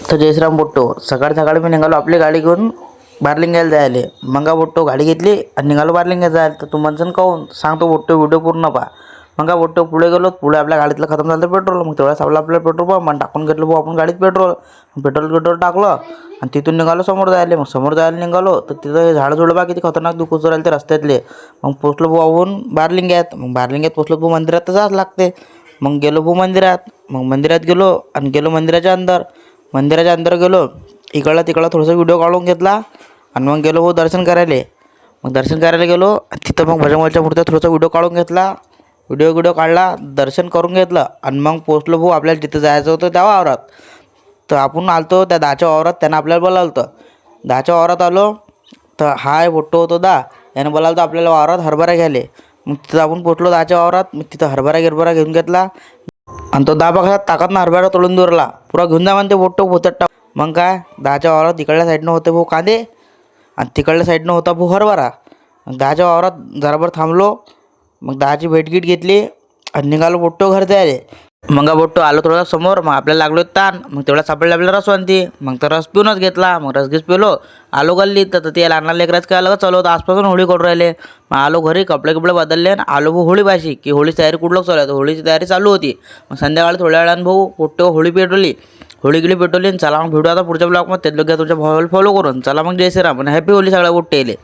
तर जयश्रीराम बोट्टो सकाळी सकाळी मी निघालो आपली गाडी घेऊन बारलिंग्याला जायले. मग बोट्टो गाडी घेतली आणि निघालो बारलिंग्याला जायला. तर तू म्हणसन काहून सांगतो बोट्टो व्हिडिओ पूर्ण पहा. मग बोट्टो पुढे गेलो. पुढे आपल्या गाडीतलं खतम झालं पेट्रोल. मग तेवढ्याच आपल्याला पेट्रोल पंप आणि टाकून घेतलं भाऊ आपण गाडीत पेट्रोल टाकलं आणि तिथून निघालो समोर जायले. मग समोर जायला निघालो तर तिथं झाडं झुडं बा किती खतरनाक दुखू राहिले ते रस्त्यातले. मग पोचलो भाऊ आपण बारलिंग्यात. मग बारलिंग्यात पोचलो भाऊ मंदिरात तर जावंच लागते. मग गेलो भाऊ मंदिरात. मग मंदिरात गेलो आणि गेलो मंदिराच्या अंदर गेलो. इकडला तिकडला थोडासा व्हिडिओ काढून घेतला आणि मग गेलो भाऊ दर्शन करायला. मग दर्शन करायला गेलो तिथं मग भजनवाल्याच्या मूर्त्या थोडासा व्हिडिओ काढून घेतला. व्हिडिओ काढला, दर्शन करून घेतलं आणि मग पोचलो भाऊ आपल्याला जिथं जायचं होतं त्या वावरात. तर आपण आलतो त्या दहाच्या वावरात. त्यानं आपल्याला बोलावलं होतं. दहाच्या वावरात आलो तर हाय बोट्टो होतो यानं बोलावलं होतं आपल्याला वावरात हरभरा घ्यायले. मग तिथं आपण पोचलो दहाच्या वावरात. मग तिथं हरभरा घेऊन घेतला आणि तो दहा बघा ताकदनं हरभरा तोडून दूरला पुरा घेऊन जा म्हणते बोट्टो पोत्यात टाक. मग काय दहाच्या वावरात इकडल्या साईडनं होते भाऊ कांदे आणि तिकडल्या साईडनं होता भाऊ हरभरा. दहाच्या वावरात जराभर थांबलो. मग दहाची भेटगीट घेतली आणि निघालो बोट्टो घर जायले. मग बोट्टो आलो थोडा समोर. मग आपल्याला लागलो ताण. मग तेवढा सापडला आपल्याला रसवंती. मग तर रस पिऊनच घेतला. मग रसगीस पिलो. आलो गल्लीत तर ते लहान लेकराचं काय अलगच चालू होतं. आसपासून होळी करून राहिले. मग आलो घरी कपडे बदलले आणि आलो भाऊ होळीपाशी की होळीची तयारी कुठलं चालू आहे. तर होळीची तयारी चालू होती. मग संध्याकाळी थोड्या वेळानं भाऊ बोट्टो होळी पेटवली आणि चला मग भेटू आता पुढच्या ब्लॉगमध्ये. ते लोक तुमच्या भावाला फॉलो करून चला मग जय श्रीराम आणि हॅपी होळी सगळ्या बोट्टेले.